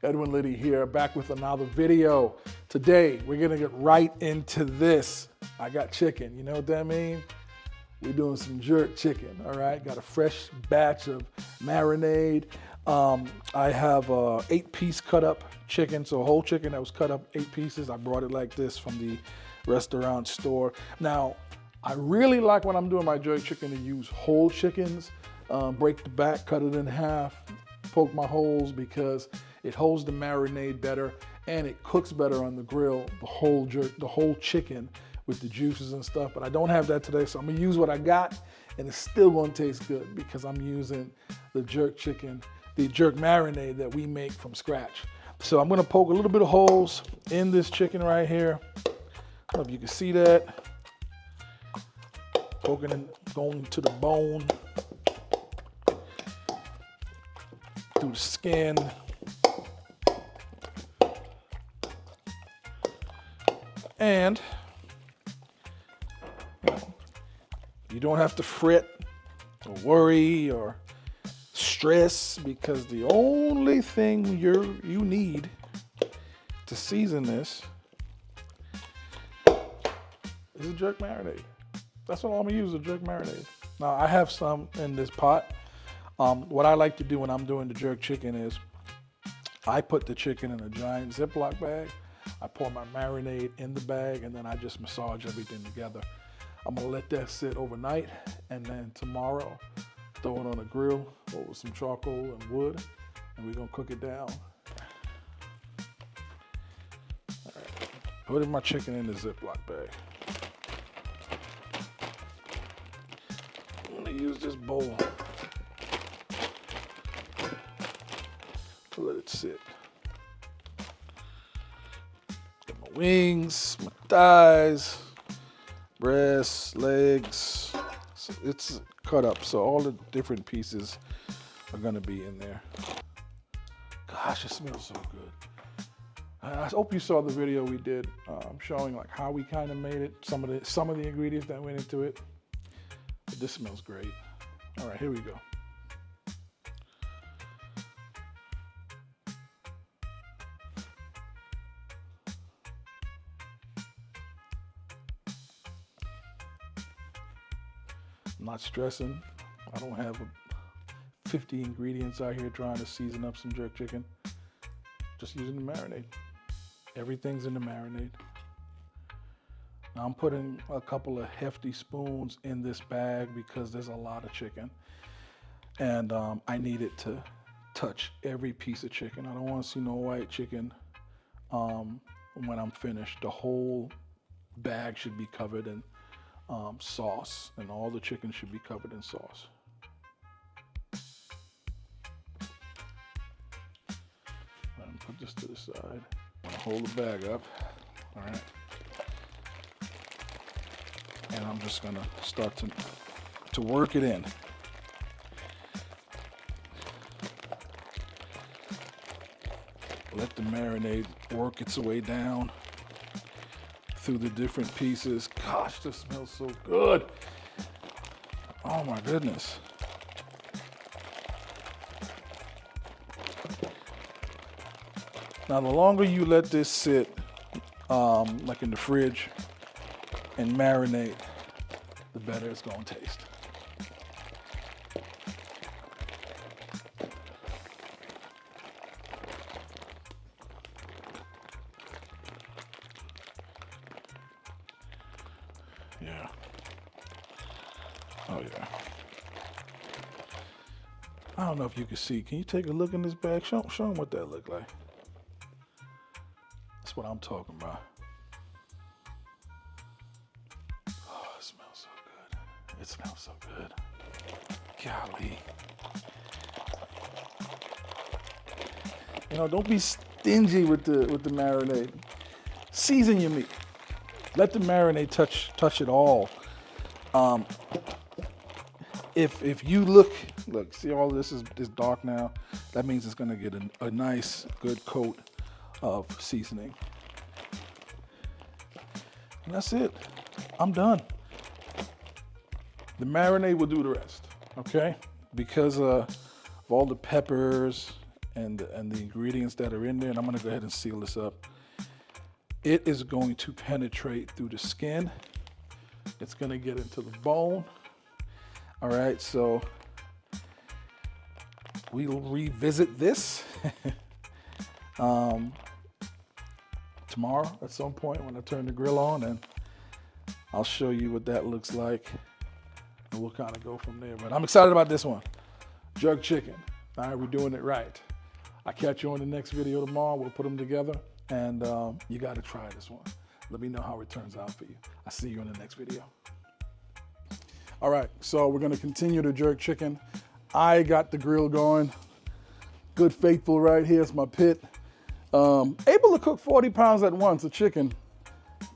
Edwin Liddy here, back with another video. Today, we're gonna get right into this. I got chicken, you know what that means? We're doing some jerk chicken, all right? Got a fresh batch of marinade. I have a 8-piece cut up chicken, so a whole chicken that was cut up 8 pieces. I brought it like this from the restaurant store. Now, I really like when I'm doing my jerk chicken to use whole chickens, break the back, cut it in half, poke my holes because it holds the marinade better and it cooks better on the grill, the whole chicken with the juices and stuff. But I don't have that today, so I'm gonna use what I got and it's still gonna taste good because I'm using the jerk chicken, the jerk marinade that we make from scratch. So I'm gonna poke a little bit of holes in this chicken right here. I don't know if you can see that. Poking and going to the bone, through the skin. And you don't have to fret or worry or stress because the only thing you need to season this is a jerk marinade. That's what I'm gonna use, a jerk marinade. Now I have some in this pot. What I like to do when I'm doing the jerk chicken is I put the chicken in a giant Ziploc bag. I pour my marinade in the bag and then I just massage everything together. I'm gonna let that sit overnight and then tomorrow throw it on a grill over some charcoal and wood and we're gonna cook it down. All right. Putting my chicken in the Ziploc bag. I'm gonna use this bowl to let it sit. Got my wings, my thighs, breasts, legs. So it's cut up, so all the different pieces are gonna be in there. Gosh, it smells so good. I hope you saw the video we did showing like how we kind of made it, some of the ingredients that went into it. But this smells great. All right, here we go. I'm not stressing. I don't have 50 ingredients out here trying to season up some jerk chicken. Just using the marinade. Everything's in the marinade. Now I'm putting a couple of hefty spoons in this bag because there's a lot of chicken. And I need it to touch every piece of chicken. I don't want to see no white chicken when I'm finished. The whole bag should be covered in sauce, and all the chicken should be covered in sauce. I'm put this to the side. I'm gonna hold the bag up, all right? And I'm just gonna start to work it in. Let the marinade work its way down through the different pieces. Gosh, this smells so good. Oh my goodness. Now, the longer you let this sit, like in the fridge, and marinate, the better it's gonna taste. Yeah. Oh yeah. I don't know if you can see. Can you take a look in this bag? Show them what that look like. That's what I'm talking about. Oh, it smells so good. It smells so good. Golly. You know, don't be stingy with the marinade. Season your meat. Let the marinade touch it all. If you look, see all this is dark now. That means it's gonna get a nice, good coat of seasoning. And that's it. I'm done. The marinade will do the rest, okay? Because of all the peppers and the ingredients that are in there. And I'm gonna go ahead and seal this up. It is going to penetrate through the skin. It's gonna get into the bone. All right, so we'll revisit this tomorrow at some point when I turn the grill on, and I'll show you what that looks like, and we'll kind of go from there. But I'm excited about this one, jerk chicken. All right, we're doing it right. I'll catch you on the next video tomorrow. We'll put them together, and you got to try this one. Let me know how it turns out for you. I'll see you in the next video. All right, so we're gonna continue the jerk chicken. I got the grill going. Good Faithful right here, it's my pit. Able to cook 40 pounds at once of chicken.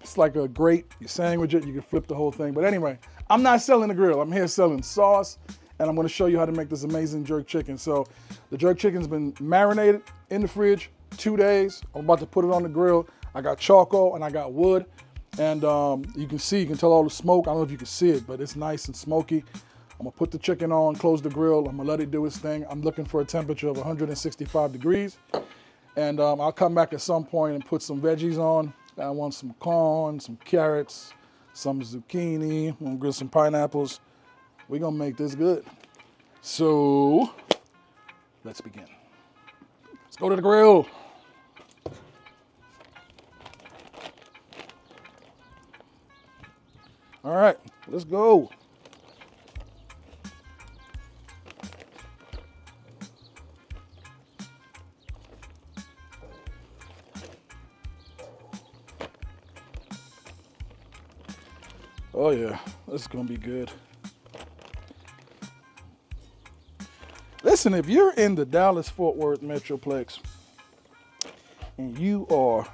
It's like a grate, you sandwich it, you can flip the whole thing. But anyway, I'm not selling the grill. I'm here selling sauce, and I'm gonna show you how to make this amazing jerk chicken. So the jerk chicken's been marinated in the fridge 2 days. I'm about to put it on the grill. I got charcoal and I got wood. And you can tell all the smoke. I don't know if you can see it, but it's nice and smoky. I'm gonna put the chicken on, close the grill. I'm gonna let it do its thing. I'm looking for a temperature of 165 degrees. And I'll come back at some point and put some veggies on. I want some corn, some carrots, some zucchini. I'm gonna grill some pineapples. We're gonna make this good. So let's begin. Let's go to the grill. All right, let's go. Oh yeah, this is gonna be good. Listen, if you're in the Dallas-Fort Worth Metroplex and you are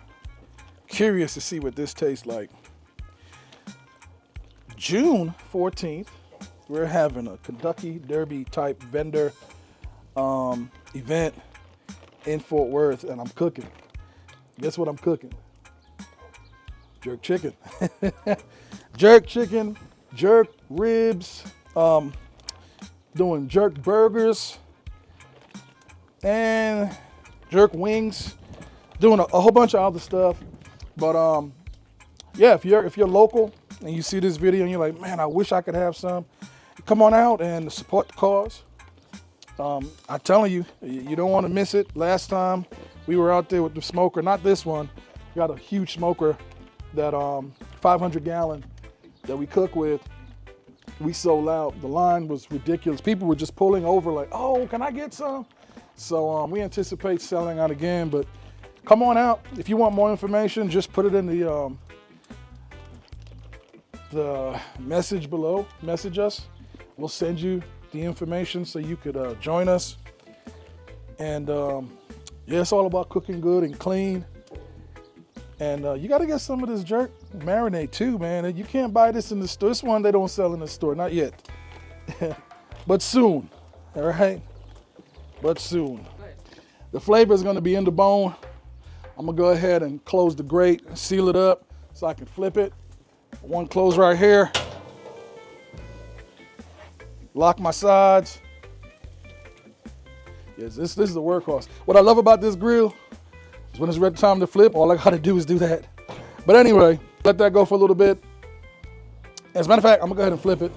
curious to see what this tastes like, June 14th, we're having a Kentucky Derby type vendor event in Fort Worth, and I'm cooking. Guess what I'm cooking? Jerk chicken. Jerk chicken, jerk ribs, doing jerk burgers, and jerk wings, doing a whole bunch of other stuff. But yeah, if you're local and you see this video and you're like, man, I wish I could have some, come on out and support the cause. I'm telling you, you don't want to miss it. Last time we were out there with the smoker, not this one, we got a huge smoker, that 500 gallon that we cook with. We sold out. The line was ridiculous. People were just pulling over like, oh, can I get some? So we anticipate selling out again, but come on out. If you want more information, just put it in the message below. Message us. We'll send you the information so you could join us. And yeah, it's all about cooking good and clean. And you got to get some of this jerk marinade too, man. You can't buy this in the store. This one they don't sell in the store, not yet. But soon, all right? But soon. The flavor is going to be in the bone. I'm going to go ahead and close the grate, seal it up so I can flip it. One close right here. Lock my sides. Yes, this is the workhorse. What I love about this grill is when it's ready time to flip, all I gotta do is do that. But anyway, let that go for a little bit. As a matter of fact, I'm gonna go ahead and flip it.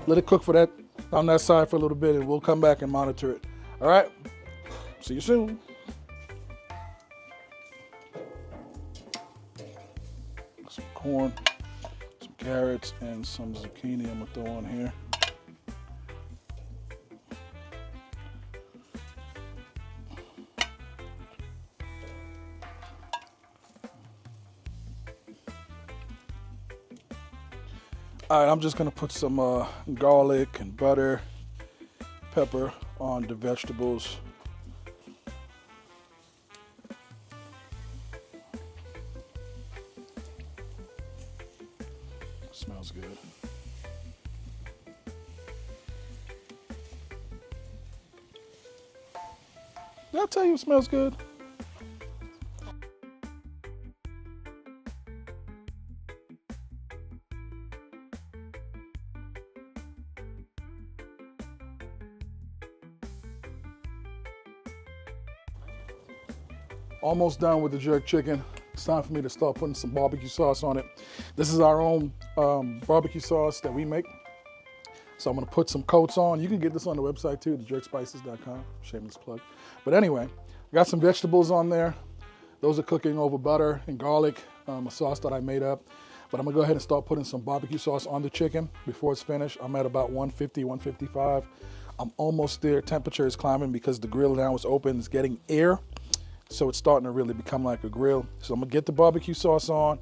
Let it cook for that on that side for a little bit, and we'll come back and monitor it. All right, see you soon. Some corn, some carrots, and some zucchini I'm gonna throw on here. All right, I'm just gonna put some garlic and butter, pepper on the vegetables. Smells good. Did I tell you it smells good? Almost done with the jerk chicken. It's time for me to start putting some barbecue sauce on it. This is our own barbecue sauce that we make. So I'm gonna put some coats on. You can get this on the website too, thejerkspices.com, shameless plug. But anyway, I got some vegetables on there. Those are cooking over butter and garlic, a sauce that I made up. But I'm gonna go ahead and start putting some barbecue sauce on the chicken before it's finished. I'm at about 150, 155. I'm almost there. Temperature is climbing because the grill now is open. It's getting air. So it's starting to really become like a grill. So I'm gonna get the barbecue sauce on.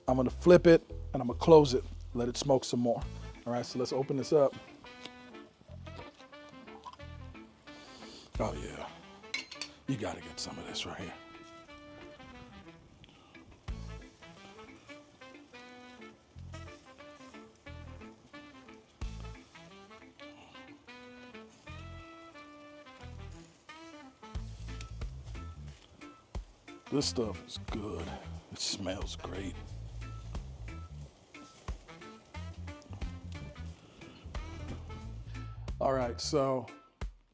I'm gonna flip it and I'm gonna close it, let it smoke some more. All right, so let's open this up. Oh yeah, you gotta get some of this right here. This stuff is good. It smells great. All right, so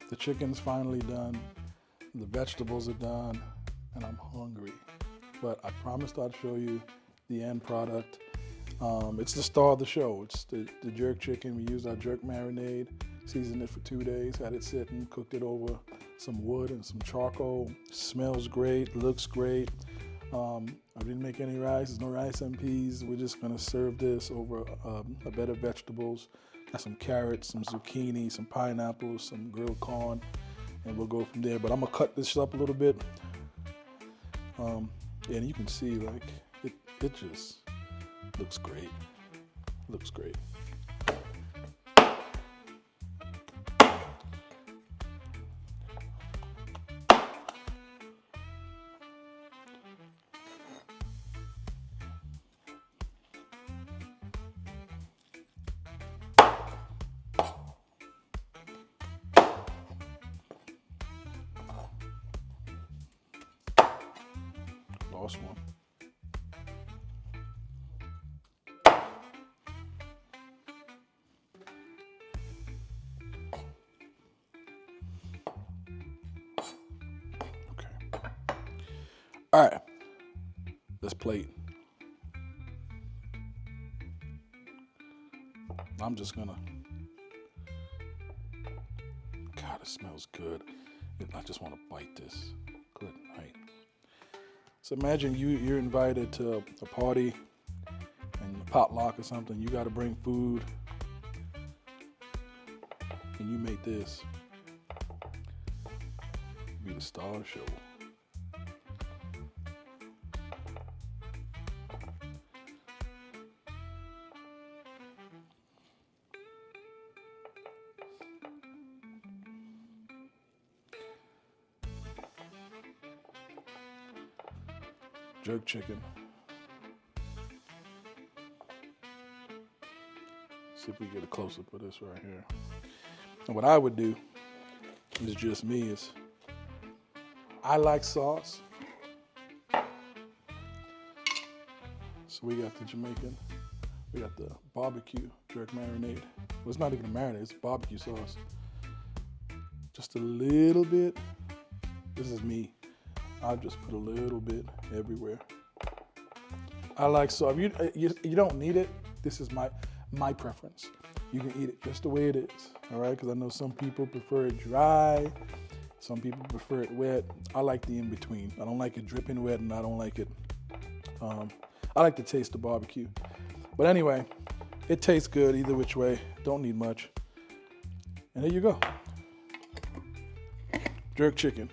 the chicken's finally done. The vegetables are done, and I'm hungry. But I promised I'd show you the end product. It's the star of the show. It's the jerk chicken. We used our jerk marinade, seasoned it for 2 days, had it sitting, cooked it over some wood and some charcoal. Smells great, looks great. I didn't make any rice, there's no rice and peas. We're just gonna serve this over a bed of vegetables. Got some carrots, some zucchini, some pineapples, some grilled corn, and we'll go from there. But I'm gonna cut this up a little bit. And you can see like, it just looks great, looks great. Lost one. Okay. All right. Let's plate. I'm just gonna. God, it smells good. I just want to bite this. Good night. So imagine you're invited to a party and a potluck or something. You got to bring food, and you make this. Be the star of the show. Jerk chicken. See if we get a close-up of this right here. And what I would do, is just me, is I like sauce. So we got the Jamaican, we got the barbecue jerk marinade. Well, it's not even a marinade, it's barbecue sauce. Just a little bit. This is me. I'll just put a little bit everywhere. I like sauce. You don't need it. This is my preference. You can eat it just the way it is, all right? Because I know some people prefer it dry. Some people prefer it wet. I like the in-between. I don't like it dripping wet, and I don't like it, I like the taste of barbecue. But anyway, it tastes good either which way. Don't need much. And there you go. Jerk chicken.